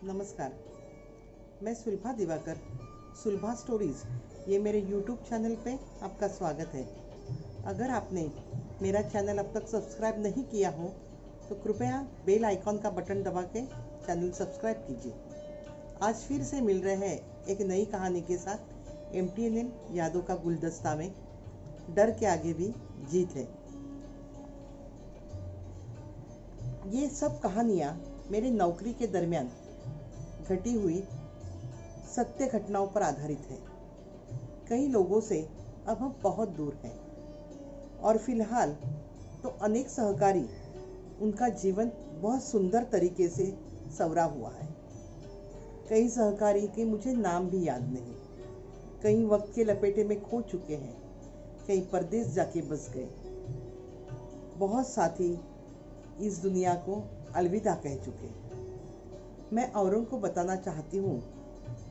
नमस्कार। मैं सुलभा दिवाकर, सुलभा स्टोरीज़, ये मेरे यूट्यूब चैनल पे आपका स्वागत है। अगर आपने मेरा चैनल अब तक सब्सक्राइब नहीं किया हो तो कृपया बेल आइकॉन का बटन दबा के चैनल सब्सक्राइब कीजिए। आज फिर से मिल रहे हैं एक नई कहानी के साथ एमटीएनएल यादों का गुलदस्ता में डर के आगे भी जीत है। ये सब कहानियाँ मेरे नौकरी के दरमियान घटी हुई सत्य घटनाओं पर आधारित है। कई लोगों से अब हम बहुत दूर हैं और फिलहाल तो अनेक सहकारी उनका जीवन बहुत सुंदर तरीके से संवरा हुआ है। कई सहकारी के मुझे नाम भी याद नहीं, कई वक्त के लपेटे में खो चुके हैं, कई परदेश जाके बस गए। बहुत साथी इस दुनिया को अलविदा कह चुके। मैं औरों को बताना चाहती हूँ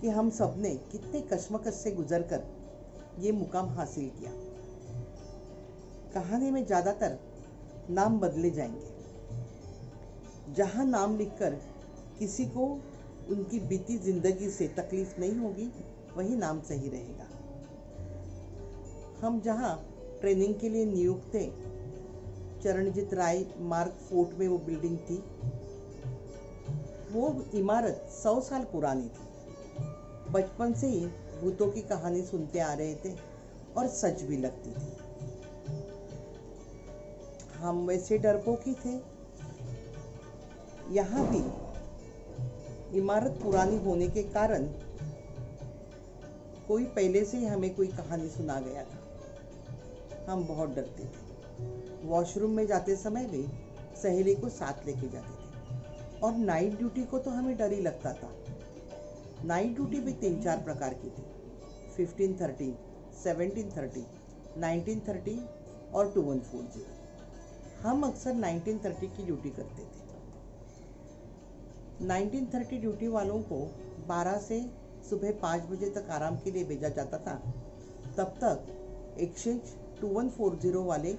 कि हम सब ने कितने कश्मकश से गुजरकर ये मुकाम हासिल किया। कहानी में ज़्यादातर नाम बदले जाएंगे। जहाँ नाम लिखकर किसी को उनकी बीती जिंदगी से तकलीफ नहीं होगी, वही नाम सही रहेगा। हम जहाँ ट्रेनिंग के लिए नियुक्त थे, चरणजीत राय मार्ग फोर्ट में वो बिल्डिंग थी। वो इमारत 100 साल पुरानी थी। बचपन से ही भूतों की कहानी सुनते आ रहे थे और सच भी लगती थी। हम वैसे डरपोकी थे। यहाँ भी इमारत पुरानी होने के कारण कोई पहले से ही हमें कोई कहानी सुना गया था। हम बहुत डरते थे। वॉशरूम में जाते समय भी सहेली को साथ लेके जाते थे और नाइट ड्यूटी को तो हमें डर ही लगता था। नाइट ड्यूटी भी 3-4 प्रकार की थी, 15:30, 17:30, 19:30 और 2140। हम अक्सर 19:30 की ड्यूटी करते थे। 19:30 ड्यूटी वालों को 12 से सुबह 5 बजे तक आराम के लिए भेजा जाता था। तब तक एक्सचेंज 2140 वाले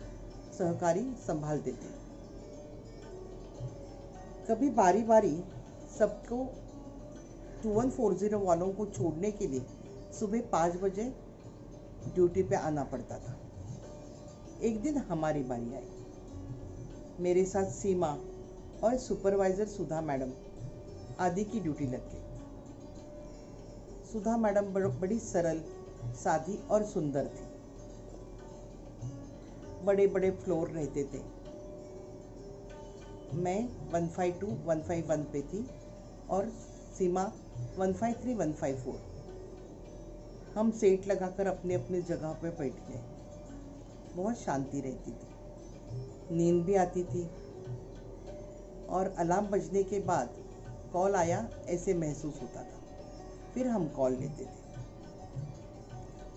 सहकारी संभालते थे। कभी बारी बारी सबको 2140 वालों को छोड़ने के लिए सुबह 5 बजे ड्यूटी पे आना पड़ता था। एक दिन हमारी बारी आई। मेरे साथ सीमा और सुपरवाइज़र सुधा मैडम आदि की ड्यूटी लग गई। सुधा मैडम बड़ी सरल, सादी और सुंदर थी। बड़े बड़े फ्लोर रहते थे। मैं 152, 151 पे थी और सीमा 153, 154। हम सेट लगाकर अपने अपने जगह पे बैठ गए। बहुत शांति रहती थी, नींद भी आती थी और अलार्म बजने के बाद कॉल आया ऐसे महसूस होता था। फिर हम कॉल लेते थे।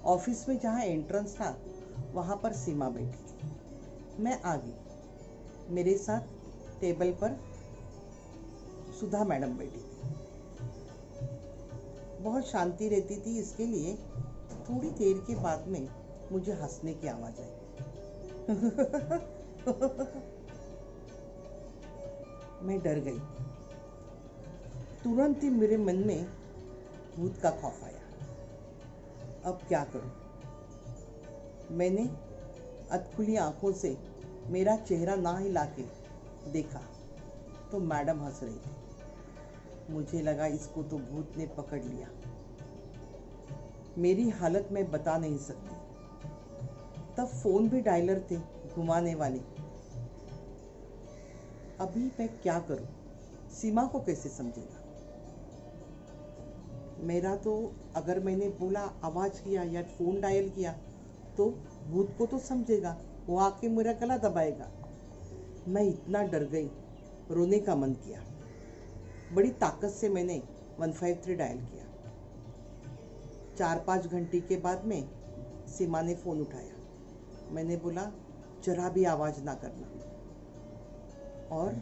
ऑफिस में जहाँ एंट्रेंस था वहाँ पर सीमा बैठी थी। मैं आ गई। मेरे साथ टेबल पर सुधा मैडम बैठी थी। बहुत शांति रहती थी, इसके लिए थोड़ी देर के बाद में मुझे हंसने की आवाज़ आई। मैं डर गई। तुरंत ही मेरे मन में भूत का खौफ आया। अब क्या करूं? मैंने अधखुली आंखों से मेरा चेहरा ना हिला के देखा तो मैडम हंस रही थी। मुझे लगा इसको तो भूत ने पकड़ लिया। मेरी हालत मैं बता नहीं सकती। तब फोन भी डायलर थे, घुमाने वाले। अभी मैं क्या करूं? सीमा को कैसे समझेगा? मेरा तो अगर मैंने बोला, आवाज़ किया या फ़ोन डायल किया तो भूत को तो समझेगा, वो आके मेरा गला दबाएगा। मैं इतना डर गई, रोने का मन किया। बड़ी ताकत से मैंने 153 डायल किया। 4-5 घंटे के बाद में सीमा ने फ़ोन उठाया। मैंने बोला, जरा भी आवाज़ ना करना और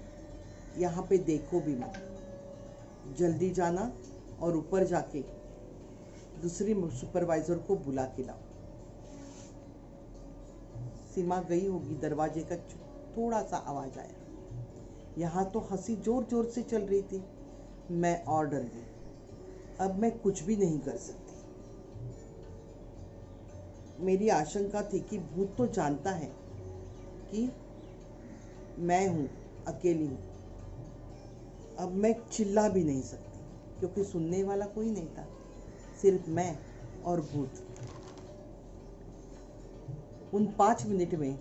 यहाँ पे देखो भी मत। जल्दी जाना और ऊपर जाके दूसरी सुपरवाइज़र को बुला के लाओ। सीमा गई होगी, दरवाजे का थोड़ा सा आवाज़ आया। यहाँ तो हंसी जोर जोर से चल रही थी। मैं और डर गई। अब मैं कुछ भी नहीं कर सकती। मेरी आशंका थी कि भूत तो जानता है कि मैं हूँ, अकेली हूँ। अब मैं चिल्ला भी नहीं सकती क्योंकि सुनने वाला कोई नहीं था, सिर्फ मैं और भूत। उन 5 मिनट में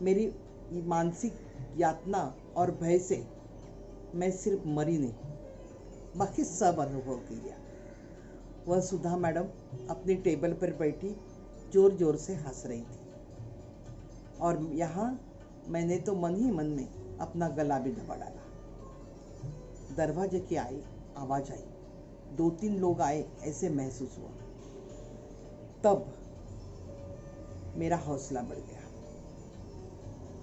मेरी मानसिक यातना और भय से मैं सिर्फ मरी नहीं, बाकी सब अनुभव किया। वह सुधा मैडम अपनी टेबल पर बैठी जोर जोर से हंस रही थी और यहाँ मैंने तो मन ही मन में अपना गला भी दबा डाला। दरवाजे की आवाज आई, 2-3 लोग आए ऐसे महसूस हुआ। तब मेरा हौसला बढ़ गया।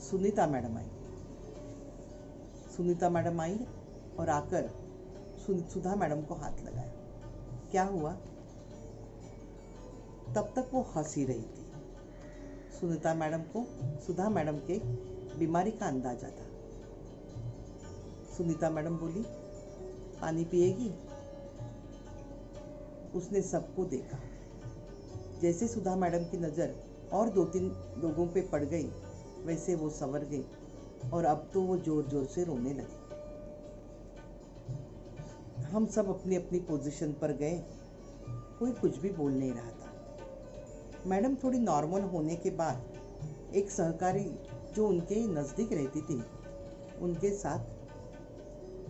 सुनीता मैडम आई और आकर सुधा मैडम को हाथ लगाया। क्या हुआ? तब तक वो हंस ही रही थी। सुनीता मैडम को सुधा मैडम के बीमारी का अंदाजा था। सुनीता मैडम बोली, पानी पिएगी? उसने सबको देखा। जैसे सुधा मैडम की नज़र और 2-3 लोगों पे पड़ गई, वैसे वो संवर गई और अब तो वो जोर जोर से रोने लगी। हम सब अपनी अपनी पोजीशन पर गए। कोई कुछ भी बोल नहीं रहा था। मैडम थोड़ी नॉर्मल होने के बाद एक सहकारी जो उनके नज़दीक रहती थी, उनके साथ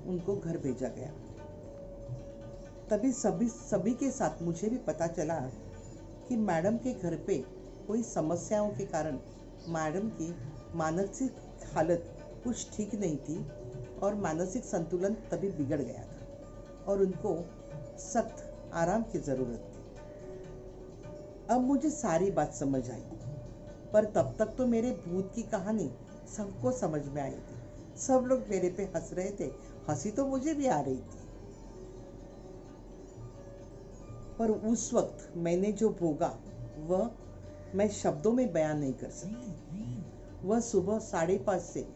उनको घर भेजा गया। तभी सभी के साथ मुझे भी पता चला कि मैडम के घर पे कोई समस्याओं के कारण मैडम की मानसिक हालत कुछ ठीक नहीं थी और मानसिक संतुलन तभी बिगड़ गया था और उनको सख्त आराम की ज़रूरत थी। अब मुझे सारी बात समझ आई, पर तब तक तो मेरे भूत की कहानी सबको समझ में आई थी। सब लोग मेरे पे हंस रहे थे, हंसी तो मुझे भी आ रही थी। पर उस वक्त मैंने जो भोगा वह मैं शब्दों में बयान नहीं कर सकती। वह सुबह 5:30 से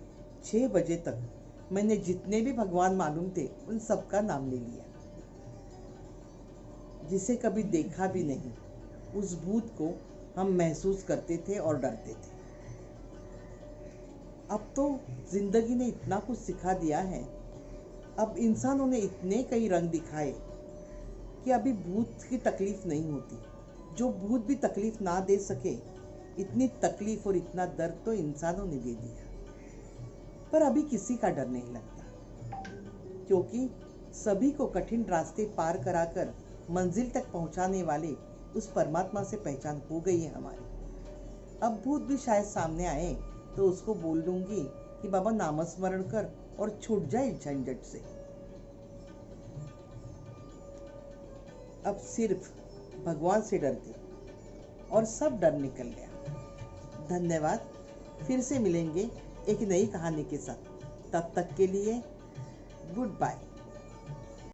6 बजे तक मैंने जितने भी भगवान मालूम थे उन सबका नाम ले लिया। जिसे कभी देखा भी नहीं, उस भूत को हम महसूस करते थे और डरते थे। अब तो जिंदगी ने इतना कुछ सिखा दिया है, अब इंसानों ने इतने कई रंग दिखाए कि अभी भूत की तकलीफ नहीं होती। जो भूत भी तकलीफ ना दे सके, इतनी तकलीफ और इतना दर्द तो इंसानों ने दे दिया। पर अभी किसी का डर नहीं लगता, क्योंकि सभी को कठिन रास्ते पार कराकर मंजिल तक पहुंचाने वाले उस परमात्मा से पहचान हो गई है हमारी। अब भूत भी शायद सामने आए तो उसको बोल दूंगी कि बाबा नामस्मरण कर और छूट जाए झंझट से। अब सिर्फ भगवान से डरती और सब डर निकल गया। धन्यवाद। फिर से मिलेंगे एक नई कहानी के साथ। तब तक के लिए गुड बाय।